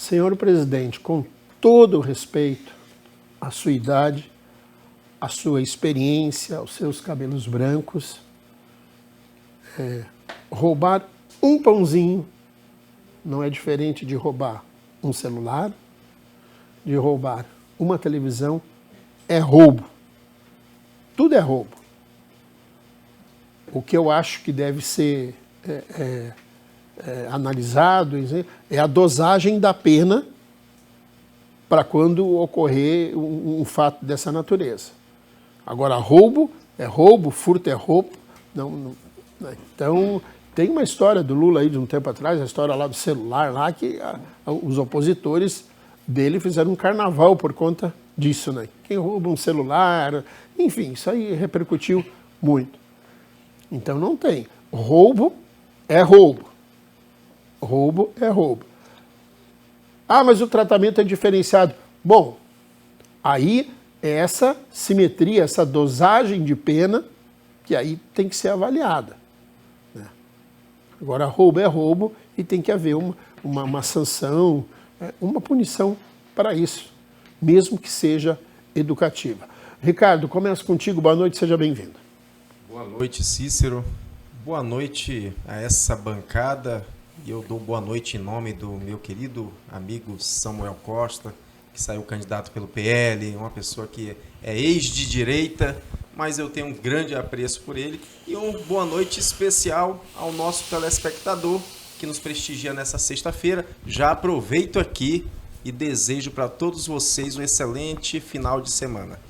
Senhor presidente, com todo o respeito à sua idade, à sua experiência, aos seus cabelos brancos, roubar um pãozinho não é diferente de roubar um celular, de roubar uma televisão, é roubo. Tudo é roubo. O que eu acho que deve ser analisado é a dosagem da pena para quando ocorrer um fato dessa natureza. Agora, roubo é roubo, furto é roubo. Não. Então, tem uma história do Lula aí de um tempo atrás, a história lá do celular, lá que os opositores dele fizeram um carnaval por conta disso, né? Quem rouba um celular, enfim, isso aí repercutiu muito. Então não tem. Roubo é roubo. Roubo é roubo. Ah, mas o tratamento é diferenciado. Bom, aí é essa simetria, essa dosagem de pena que aí tem que ser avaliada. Né? Agora, roubo é roubo e tem que haver uma sanção, uma punição para isso, mesmo que seja educativa. Ricardo, começo contigo. Boa noite, seja bem-vindo. Boa noite, Cícero. Boa noite a essa bancada. E eu dou boa noite em nome do meu querido amigo Samuel Costa, que saiu candidato pelo PL, uma pessoa que é ex de direita, mas eu tenho um grande apreço por ele. E uma boa noite especial ao nosso telespectador que nos prestigia nessa sexta-feira. Já aproveito aqui e desejo para todos vocês um excelente final de semana.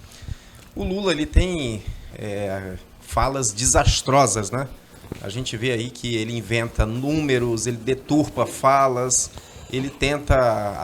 O Lula, ele tem falas desastrosas, né? A gente vê aí que ele inventa números, ele deturpa falas, ele tenta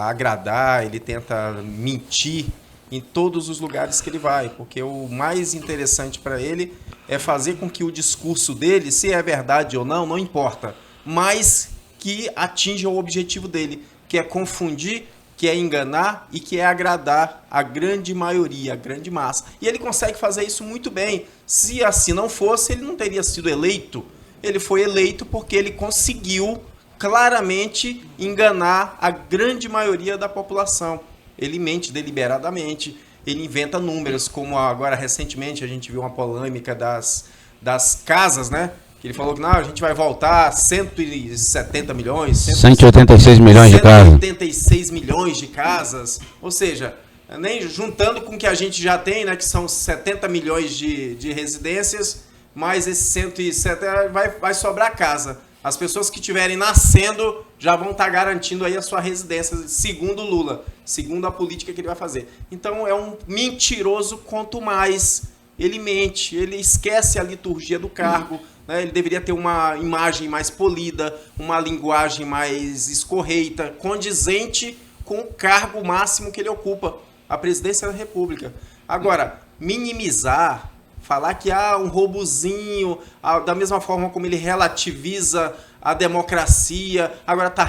agradar, ele tenta mentir em todos os lugares que ele vai, porque o mais interessante para ele é fazer com que o discurso dele, se é verdade ou não, não importa, mas que atinja o objetivo dele, que é confundir, que é enganar e que é agradar a grande maioria, a grande massa. E ele consegue fazer isso muito bem. Se assim não fosse, ele não teria sido eleito. Ele foi eleito porque ele conseguiu claramente enganar a grande maioria da população. Ele mente deliberadamente, ele inventa números, como agora recentemente a gente viu uma polêmica das casas, né? Que ele falou que não, a gente vai voltar 170 milhões... 186 milhões de casas. 186 milhões de casas. Ou seja, nem juntando com o que a gente já tem, né, que são 70 milhões de residências, mais esses 170 vai sobrar casa. As pessoas que estiverem nascendo já vão estar garantindo aí a sua residência, segundo Lula, segundo a política que ele vai fazer. Então é um mentiroso quanto mais ele mente, ele esquece a liturgia do cargo, né? Ele deveria ter uma imagem mais polida, uma linguagem mais escorreita, condizente com o cargo máximo que ele ocupa, a presidência da República. Agora, minimizar, falar que há um roubozinho, da mesma forma como ele relativiza a democracia, agora está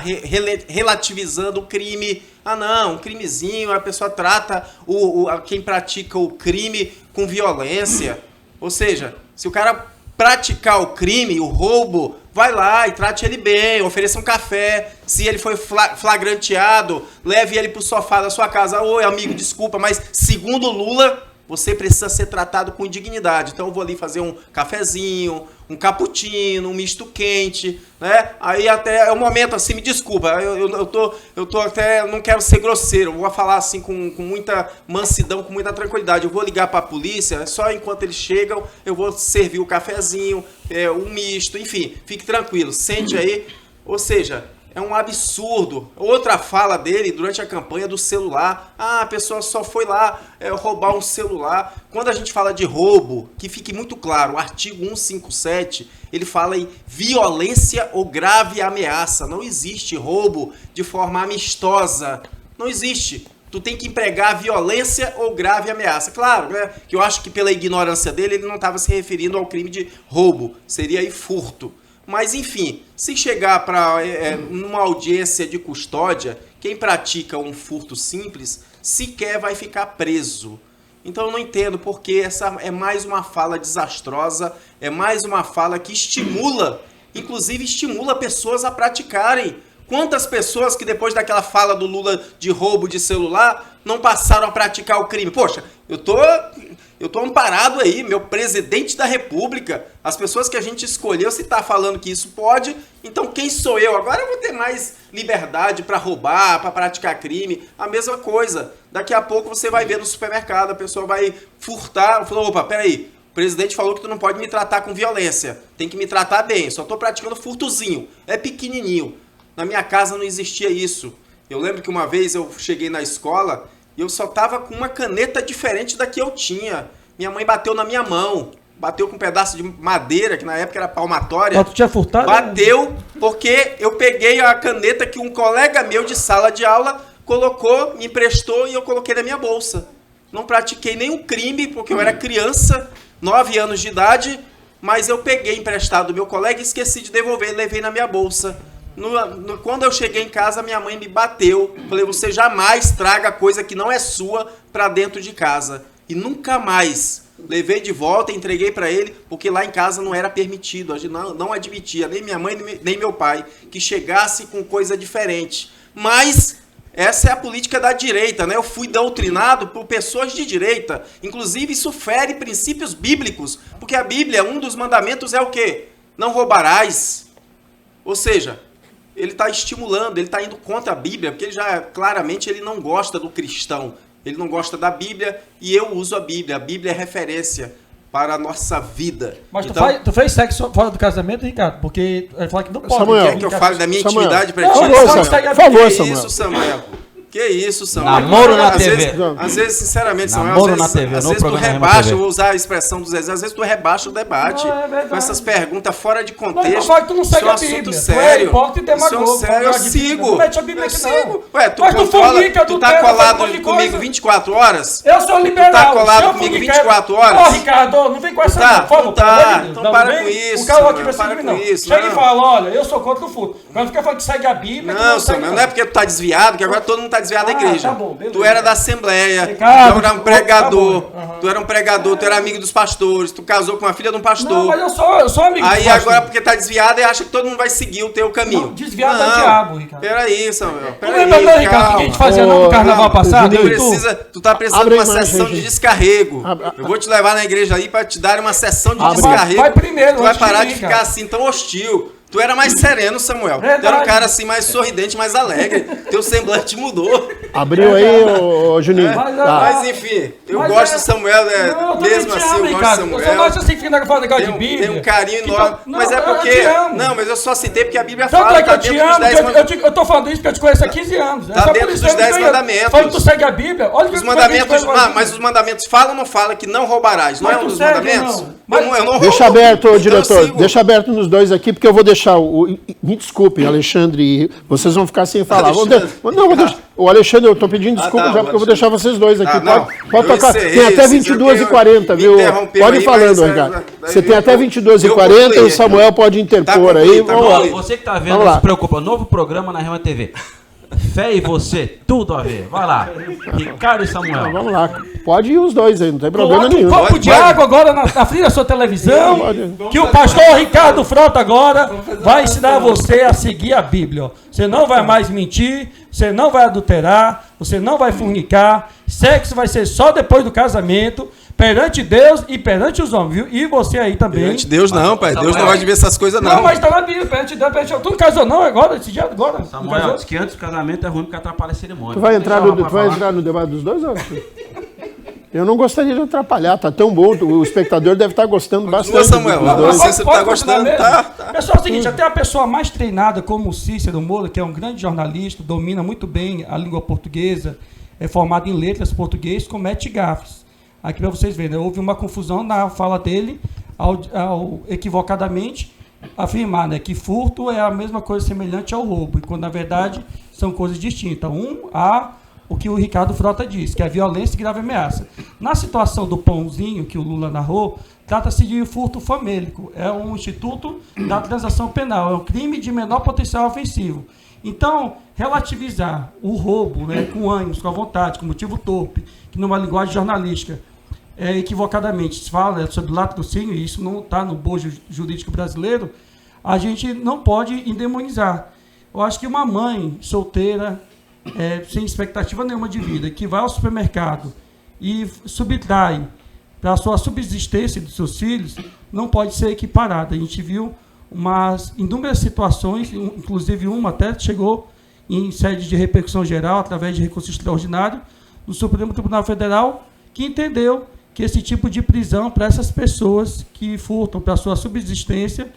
relativizando o crime. Ah, não, um crimezinho, a pessoa trata quem pratica o crime com violência. Ou seja, se o cara praticar o crime, o roubo, vai lá e trate ele bem, ofereça um café. Se ele foi flagranteado, leve ele para o sofá da sua casa. Oi, amigo, desculpa, mas segundo Lula, você precisa ser tratado com dignidade. Então eu vou ali fazer um cafezinho, um cappuccino, um misto quente, né? Aí até é um momento assim, me desculpa, eu tô até, não quero ser grosseiro, vou falar assim com muita mansidão, com muita tranquilidade. Eu vou ligar para a polícia, só enquanto eles chegam, eu vou servir o cafezinho, um misto, enfim, fique tranquilo, sente aí. Ou seja, é um absurdo. Outra fala dele durante a campanha do celular. Ah, a pessoa só foi lá roubar um celular. Quando a gente fala de roubo, que fique muito claro, o artigo 157, ele fala em violência ou grave ameaça. Não existe roubo de forma amistosa. Não existe. Tu tem que empregar violência ou grave ameaça. Claro, né, que eu acho que pela ignorância dele, ele não estava se referindo ao crime de roubo. Seria aí furto. Mas, enfim, se chegar para numa audiência de custódia, quem pratica um furto simples sequer vai ficar preso. Então eu não entendo porque essa é mais uma fala desastrosa, é mais uma fala que estimula, inclusive estimula pessoas a praticarem Quantas pessoas que depois daquela fala do Lula de roubo de celular não passaram a praticar o crime? Poxa, eu tô amparado aí, meu presidente da República, as pessoas que a gente escolheu, se tá falando que isso pode, então quem sou eu? Agora eu vou ter mais liberdade para roubar, para praticar crime, a mesma coisa. Daqui a pouco você vai ver no supermercado, a pessoa vai furtar, falou, opa, peraí, o presidente falou que tu não pode me tratar com violência, tem que me tratar bem, só tô praticando furtozinho, é pequenininho. Na minha casa não existia isso. Eu lembro que uma vez eu cheguei na escola e eu só tava com uma caneta diferente da que eu tinha. Minha mãe bateu na minha mão. Bateu com um pedaço de madeira, que na época era palmatória. Mas tu tinha furtado? Bateu porque eu peguei a caneta que um colega meu de sala de aula colocou, me emprestou e eu coloquei na minha bolsa. Não pratiquei nenhum crime, porque eu era criança, 9 anos de idade, mas eu peguei emprestado do meu colega e esqueci de devolver, levei na minha bolsa. Quando eu cheguei em casa, minha mãe me bateu. Falei, você jamais traga coisa que não é sua para dentro de casa. E nunca mais. Levei de volta, entreguei para ele, porque lá em casa não era permitido. A gente não admitia, nem minha mãe, nem meu pai, que chegasse com coisa diferente. Mas essa é a política da direita, né? Eu fui doutrinado por pessoas de direita. Inclusive, isso fere princípios bíblicos. Porque a Bíblia, um dos mandamentos é o quê? Não roubarás. Ou seja, ele está estimulando, ele está indo contra a Bíblia, porque claramente ele não gosta do cristão, ele não gosta da Bíblia e eu uso a Bíblia é referência para a nossa vida. Mas então, tu fez sexo fora do casamento, Ricardo? Porque ele fala que não pode. Samuel, quer que eu fale da minha intimidade para ti? Por favor, Samuel. Que isso, Samuel? Que isso, Samuel? Namoro na TV. Às vezes, sinceramente, Samuel, Namoro na TV, às vezes tu rebaixa, eu vou usar a expressão dos exemplos, às vezes tu rebaixa o debate com essas perguntas fora de contexto. Não, fala que tu não segue isso é um a Bíblia. assunto Tu é sério. hipócrita e demagogo. Isso é sério, eu sigo. Não mete a Bíblia aqui, não. Sigo. Ué, tu mas controla, tu tá colado comigo comigo 24 horas? Eu sou liberal. Tu tá colado comigo 24 horas? Ô, Ricardo, não vem com essa... Tá, por favor, tá. Deus, então não para vem com isso, o cara aqui Samuel, pra para cima, com não. isso. Chega não. e fala, olha, eu sou contra o furto. Quando fica falando que segue a Bíblia... Não, Samuel, não é porque tu tá desviado, que agora todo mundo tá desviado da igreja. Tá bom, beleza. Tu era da Assembleia, Ricardo, tu era um pregador, tá bom. tu era um pregador, tu era amigo dos pastores, tu casou com a filha de um pastor. Não, mas eu sou amigo Aí do pastor. agora, porque tá desviado, e acha que todo mundo vai seguir o teu caminho. Não, desviado é diabo, Ricardo. Peraí, Samuel. Tu lembra, não, Ricardo, que a gente fazia no carnaval passado? Tu tá precisando de uma sessão de descarrego. Eu vou te levar na igreja aí pra te dar uma sessão de descarrego. Vai primeiro, tu vai antes de parar mim, de ficar cara. assim tão hostil. Tu era mais sereno, Samuel. Verdade. Tu era um cara assim mais sorridente, mais alegre. Teu semblante mudou. Abriu aí, ô Juninho. Mas enfim, eu gosto do Samuel, mesmo assim eu gosto do Samuel. Eu só gosto assim que fica falando negócio de Bíblia. Tem um carinho enorme. Mas é porque... Não, mas eu só citei porque a Bíblia Tanto fala é que eu te amo, eu tô falando isso porque eu te conheço há 15 anos. Tá dentro dos 10 mandamentos. Falando que tu segue a Bíblia, olha que os mandamentos, mas os mandamentos falam ou não falam que não roubarás? Não é um dos mandamentos? Eu não roubo. Deixa aberto, então diretor. Deixa aberto nos dois aqui, porque eu vou deixar me desculpem, Alexandre, e vocês vão ficar sem falar. Vou deixar. O Alexandre, eu estou pedindo desculpa já, porque eu vou deixar vocês dois aqui. Pode tocar. Tem até 22h40, viu? Pode ir falando, Ricardo. Você tem até 22h40 e o Samuel pode interpor aí. Vamos lá. Você que está vendo, não se preocupa. Novo programa na Rema TV. Fé e você, tudo a ver. Vai lá. Ricardo e Samuel. Vamos lá. Pode ir os dois aí, não tem problema nenhum. Um copo de água agora na frente da sua televisão, que o pastor Ricardo Frota agora vai ensinar você a seguir a Bíblia. Ó. Você não vai mais mentir, você não vai adulterar, você não vai fornicar, sexo vai ser só depois do casamento, perante Deus e perante os homens, viu? E você aí também. Perante Deus não, pai. Deus não gosta de ver essas coisas, não. Não, mas tá na Bíblia, perante Deus, perante... Tu não casou não agora, esse dia agora? Samuel, diz que antes do casamento é ruim porque atrapalha a cerimônia. Tu vai entrar no debate dos dois, Alexandre? Eu não gostaria de atrapalhar, tá tão bom, o espectador deve estar gostando bastante. Samuel, você tá gostando, tá? Pessoal, é o seguinte, até a pessoa mais treinada como o Cícero Moura, que é um grande jornalista, domina muito bem a língua portuguesa, é formado em letras português, comete gafes. Aqui para vocês verem, houve uma confusão na fala dele, ao equivocadamente afirmar, né, que furto é a mesma coisa semelhante ao roubo, e quando na verdade são coisas distintas. O que o Ricardo Frota diz, que é violência e grave ameaça. Na situação do pãozinho que o Lula narrou, trata-se de furto famélico. É um instituto da transação penal, é um crime de menor potencial ofensivo. Então, relativizar o roubo, né, com ânimos, com a vontade, com motivo torpe, que numa linguagem jornalística equivocadamente se fala sobre latrocínio, e isso não está no bojo jurídico brasileiro, a gente não pode endemonizar. Eu acho que uma mãe solteira, sem expectativa nenhuma de vida, que vai ao supermercado e subtrai para a sua subsistência dos seus filhos, não pode ser equiparada. A gente viu inúmeras situações, inclusive uma até chegou em sede de repercussão geral, através de recurso extraordinário, do Supremo Tribunal Federal, que entendeu que esse tipo de prisão para essas pessoas que furtam para a sua subsistência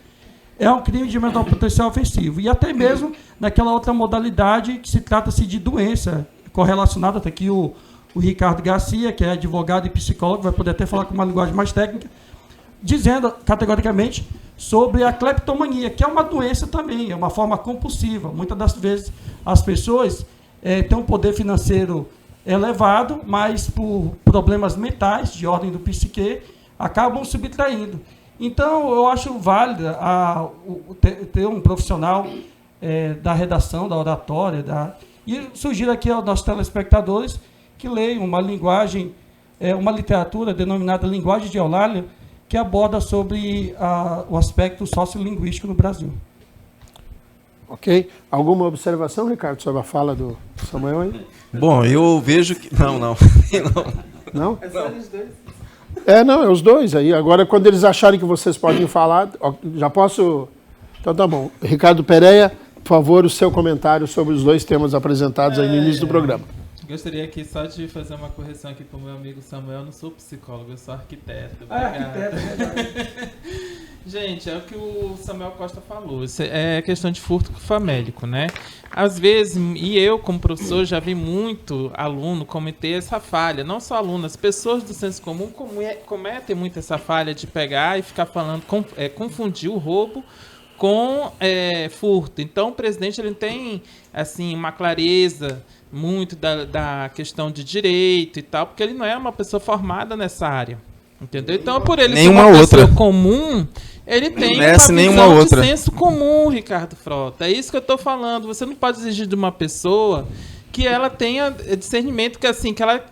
é um crime de menor potencial ofensivo. E até mesmo naquela outra modalidade que se trata-se de doença correlacionada, até aqui o Ricardo Garcia, que é advogado e psicólogo, vai poder até falar com uma linguagem mais técnica, dizendo categoricamente sobre a cleptomania, que é uma doença também, é uma forma compulsiva. Muitas das vezes as pessoas têm um poder financeiro elevado, mas por problemas mentais, de ordem do psique, acabam subtraindo. Então, eu acho válida ter um profissional da redação, da oratória, e sugiro aqui aos nossos telespectadores que leiam uma linguagem, uma literatura denominada Linguagem de Eulália, que aborda sobre o aspecto sociolinguístico no Brasil. Ok. Alguma observação, Ricardo, sobre a fala do Samuel aí? Bom, eu vejo que... Não. Não? É só eles dois. Não, é os dois aí. Agora, quando eles acharem que vocês podem falar, já posso... Então tá bom. Ricardo Pereira, por favor, o seu comentário sobre os dois temas apresentados aí no início do programa. Gostaria aqui só de fazer uma correção aqui para o meu amigo Samuel. Eu não sou psicólogo, eu sou arquiteto. Arquiteto, é verdade. Gente, é o que o Samuel Costa falou. Isso é questão de furto famélico, né? Às vezes, e eu como professor já vi muito aluno cometer essa falha. Não só aluno, as pessoas do senso comum cometem muito essa falha de pegar e ficar falando, confundir o roubo com furto. Então, o presidente ele tem assim uma clareza muito da questão de direito e tal, porque ele não é uma pessoa formada nessa área. Entendeu? Então, por ele ser uma pessoa comum, ele tem uma visão de senso comum, Ricardo Frota. É isso que eu estou falando. Você não pode exigir de uma pessoa que ela tenha discernimento, que ela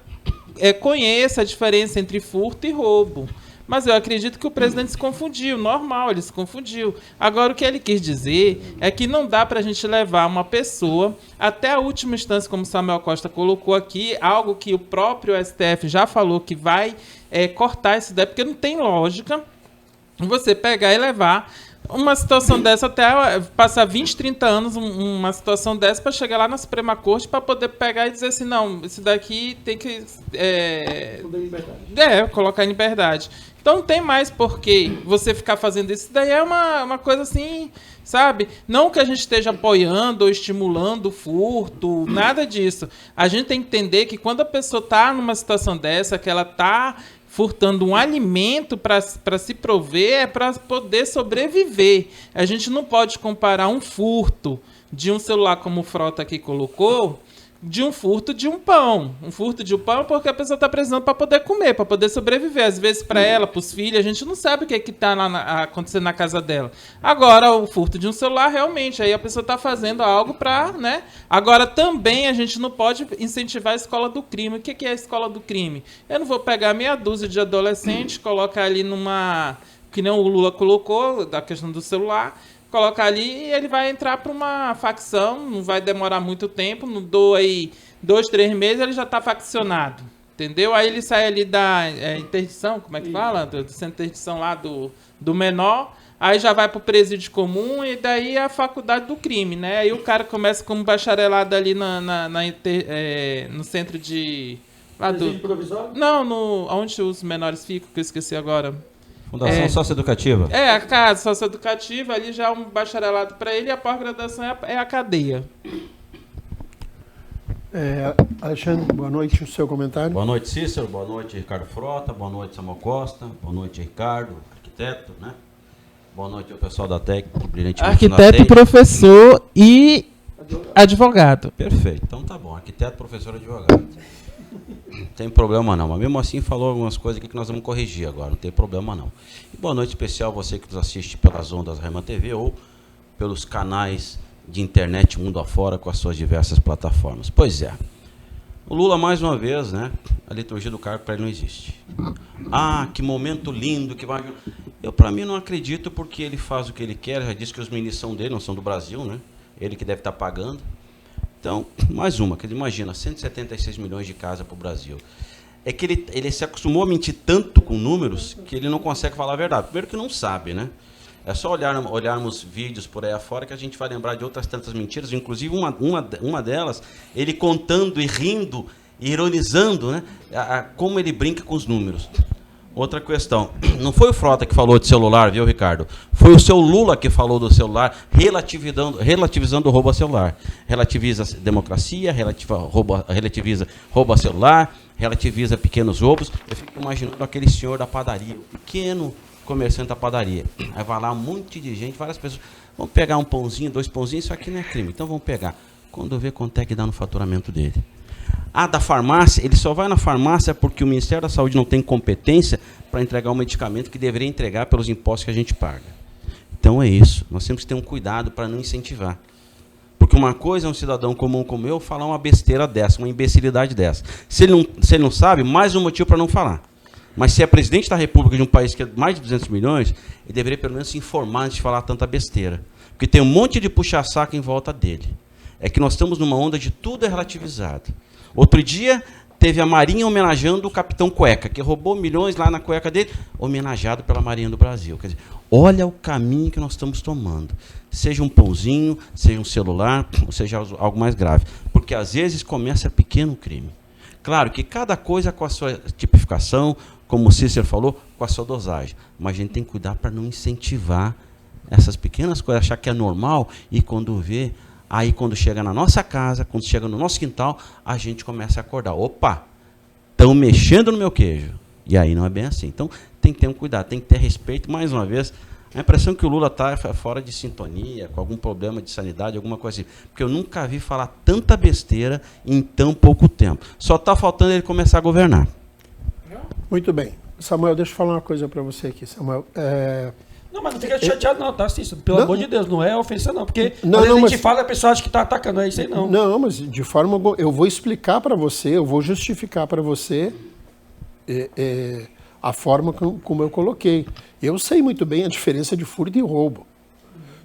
conheça a diferença entre furto e roubo. Mas eu acredito que o presidente se confundiu, normal, ele se confundiu. Agora, o que ele quis dizer é que não dá para a gente levar uma pessoa até a última instância, como o Samuel Costa colocou aqui, algo que o próprio STF já falou que vai cortar isso daí, porque não tem lógica você pegar e levar uma situação dessa até passar 20, 30 anos, uma situação dessa, para chegar lá na Suprema Corte para poder pegar e dizer assim, não, esse daqui tem que colocar em liberdade. Então não tem mais por que você ficar fazendo isso. Isso daí é uma coisa assim, sabe? Não que a gente esteja apoiando ou estimulando o furto, nada disso. A gente tem que entender que quando a pessoa está numa situação dessa, que ela está furtando um alimento para se prover, é para poder sobreviver. A gente não pode comparar um furto de um celular, como o Frota aqui colocou, de um furto de um pão. Um furto de um pão porque a pessoa está precisando para poder comer, para poder sobreviver. Às vezes, para ela, para os filhos, a gente não sabe o que está acontecendo na casa dela. Agora, o furto de um celular, realmente, aí a pessoa está fazendo algo para, né? Agora, também a gente não pode incentivar a escola do crime. O que é a escola do crime? Eu não vou pegar meia dúzia de adolescentes, colocar ali numa... que nem o Lula colocou, da questão do celular... Colocar ali e ele vai entrar para uma facção, não vai demorar muito tempo, não dou aí 2, 3 meses, ele já está faccionado, entendeu? Aí ele sai ali da interdição, como é que fala? Do centro de interdição lá do menor, aí já vai para o presídio comum e daí a faculdade do crime, né? Aí o cara começa como bacharelado ali no centro de... Presídio provisório? Não, onde os menores ficam, que eu esqueci agora. Fundação Socioeducativa. A casa socioeducativa, ali já é um bacharelado para ele e a pós-graduação é a cadeia. Alexandre, boa noite, o seu comentário. Boa noite, Cícero. Boa noite, Ricardo Frota. Boa noite, Samuel Costa. Boa noite, Ricardo, arquiteto, né? Boa noite ao pessoal da técnica, brilhantemente. Arquiteto, professor e advogado. Perfeito, então tá bom. Arquiteto, professor e advogado. Não tem problema não, mas mesmo assim falou algumas coisas aqui que nós vamos corrigir agora, não tem problema não. E boa noite especial você que nos assiste pelas ondas da Rema TV ou pelos canais de internet mundo afora com as suas diversas plataformas. Pois é, o Lula mais uma vez, né, a liturgia do cargo para ele não existe. Ah, que momento lindo que vai... Eu para mim não acredito porque ele faz o que ele quer, já disse que os ministros são dele, não são do Brasil, né? ele que deve estar pagando. Então, mais uma, que ele imagina, 176 milhões de casas para o Brasil. É que ele se acostumou a mentir tanto com números que ele não consegue falar a verdade. Primeiro que não sabe, né? É só olharmos vídeos por aí afora que a gente vai lembrar de outras tantas mentiras, inclusive uma delas, ele contando e rindo, e ironizando, né? Como ele brinca com os números. Outra questão, não foi o Frota que falou de celular, viu, Ricardo? Foi o seu Lula que falou do celular, relativizando o roubo a celular. Relativiza a democracia, relativiza roubo a celular, relativiza pequenos roubos. Eu fico imaginando aquele senhor da padaria, o pequeno comerciante da padaria. Aí vai lá um monte de gente, várias pessoas. Vamos pegar um pãozinho, 2 pãozinhos, isso aqui não é crime. Então vamos pegar. Quando vê quanto é que dá no faturamento dele. Da farmácia, ele só vai na farmácia porque o Ministério da Saúde não tem competência para entregar um medicamento que deveria entregar pelos impostos que a gente paga. Então é isso. Nós temos que ter um cuidado para não incentivar. Porque uma coisa é um cidadão comum como eu falar uma besteira dessa, uma imbecilidade dessa. Se ele não sabe, mais um motivo para não falar. Mas se é presidente da República de um país que é mais de 200 milhões, ele deveria pelo menos se informar antes de falar tanta besteira. Porque tem um monte de puxa-saco em volta dele. É que nós estamos numa onda de tudo é relativizado. Outro dia, teve a Marinha homenageando o Capitão Cueca, que roubou milhões lá na cueca dele, homenageado pela Marinha do Brasil. Quer dizer, olha o caminho que nós estamos tomando. Seja um pãozinho, seja um celular, ou seja algo mais grave. Porque, às vezes, começa pequeno crime. Claro que cada coisa com a sua tipificação, como o Cícero falou, com a sua dosagem. Mas a gente tem que cuidar para não incentivar essas pequenas coisas, achar que é normal, e quando vê... Aí, quando chega na nossa casa, quando chega no nosso quintal, a gente começa a acordar. Opa, estão mexendo no meu queijo. E aí não é bem assim. Então, tem que ter um cuidado, tem que ter respeito. Mais uma vez, a impressão que o Lula está fora de sintonia, com algum problema de sanidade, alguma coisa assim. Porque eu nunca vi falar tanta besteira em tão pouco tempo. Só está faltando ele começar a governar. Muito bem. Samuel, deixa eu falar uma coisa para você aqui, Samuel. Não, mas não fica chateado não, tá, Cícero? Pelo amor de Deus, não é ofensa não, porque não, às vezes a gente mas... fala e a pessoa acha que está atacando, é isso aí não. Não, mas de forma alguma, eu vou explicar para você, eu vou justificar para você a forma como eu coloquei. Eu sei muito bem a diferença de furto e roubo,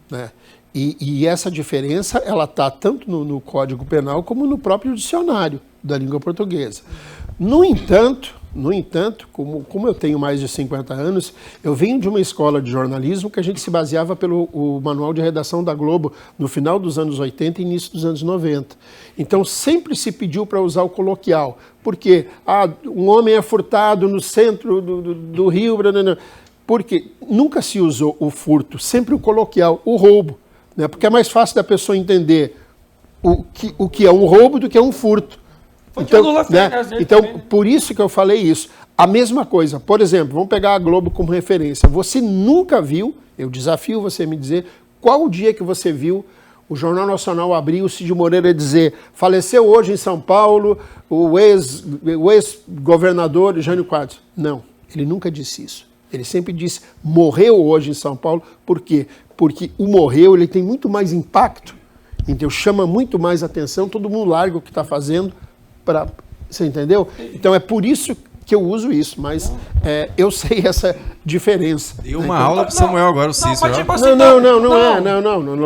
né? E essa diferença, ela está tanto no Código Penal como no próprio dicionário da língua portuguesa. No entanto, como eu tenho mais de 50 anos, eu venho de uma escola de jornalismo que a gente se baseava pelo manual de redação da Globo no final dos anos 80 e início dos anos 90. Então, sempre se pediu para usar o coloquial. Porque um homem é furtado no centro do Rio, porque nunca se usou o furto, sempre o coloquial, o roubo, né? Porque é mais fácil da pessoa entender o que é um roubo do que é um furto. Então, por isso que eu falei isso. A mesma coisa, por exemplo, vamos pegar a Globo como referência. Você nunca viu, eu desafio você a me dizer, qual o dia que você viu o Jornal Nacional abrir o Cid Moreira dizer: faleceu hoje em São Paulo o ex-governador Jânio Quadros. Não, ele nunca disse isso. Ele sempre disse: morreu hoje em São Paulo. Por quê? Porque o morreu ele tem muito mais impacto, então chama muito mais atenção, todo mundo larga o que está fazendo. Você entendeu? Então é por isso que eu uso isso, mas eu sei essa diferença. Deu uma aula para Samuel agora, o Cícero.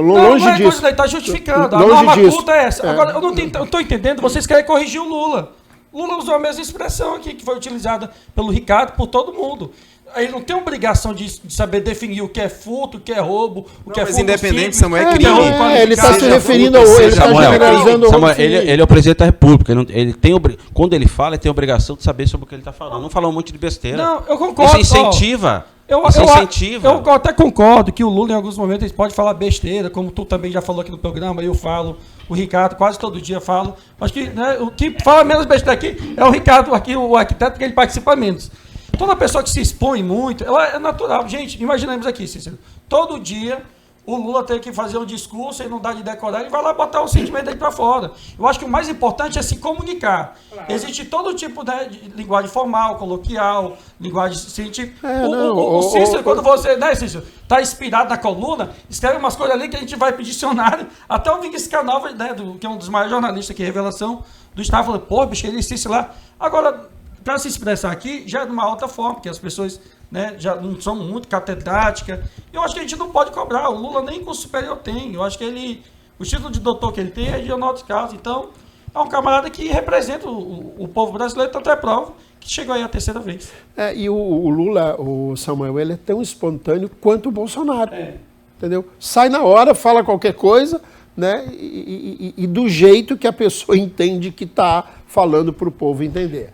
Longe disso. Está justificando. A norma culta é essa. Agora, eu não estou entendendo, vocês querem corrigir o Lula. Lula usou a mesma expressão aqui, que foi utilizada pelo Ricardo, por todo mundo. Ele não tem obrigação de saber definir o que é furto, o que é roubo, o que é furto. Mas independente, Samuel, é crime. Ele está se referindo ao... Ele está generalizando o roubo. Ele é o presidente da República. Ele tem, quando ele fala, ele tem a obrigação de saber sobre o que ele está falando. Não falar um monte de besteira. Não, eu concordo. Isso incentiva. Eu até concordo que o Lula, em alguns momentos, ele pode falar besteira, como tu também já falou aqui no programa, eu falo, o Ricardo quase todo dia fala. Acho que, né, o que fala menos besteira aqui é o Ricardo, aqui, o arquiteto, porque ele participa menos. Toda pessoa que se expõe muito, ela é natural. Gente, imaginemos aqui, Cícero, todo dia o Lula tem que fazer um discurso e não dá de decorar, ele vai lá botar o sentimento dele para fora. Eu acho que o mais importante é se comunicar. Claro. Existe todo tipo, né, de linguagem formal, coloquial, linguagem científica. O Cícero, quando você, né, Cícero, está inspirado na coluna, escreve umas coisas ali que a gente vai para o dicionário. Até o Vinicius Canova, né, que é um dos maiores jornalistas aqui, Revelação, do Estado, falando: pô, bicho, ele Cícero lá. Agora, para se expressar aqui, já é de uma alta forma, porque as pessoas, né, já não são muito catedráticas. Eu acho que a gente não pode cobrar. O Lula nem curso superior tem. Eu acho que ele O título de doutor que ele tem é de Ronaldo Carlos. Então, é um camarada que representa o povo brasileiro, tanto é prova que chegou aí a terceira vez. E o Lula, o Samuel, ele é tão espontâneo quanto o Bolsonaro. Entendeu? Sai na hora, fala qualquer coisa, né? E do jeito que a pessoa entende que está falando para o povo entender.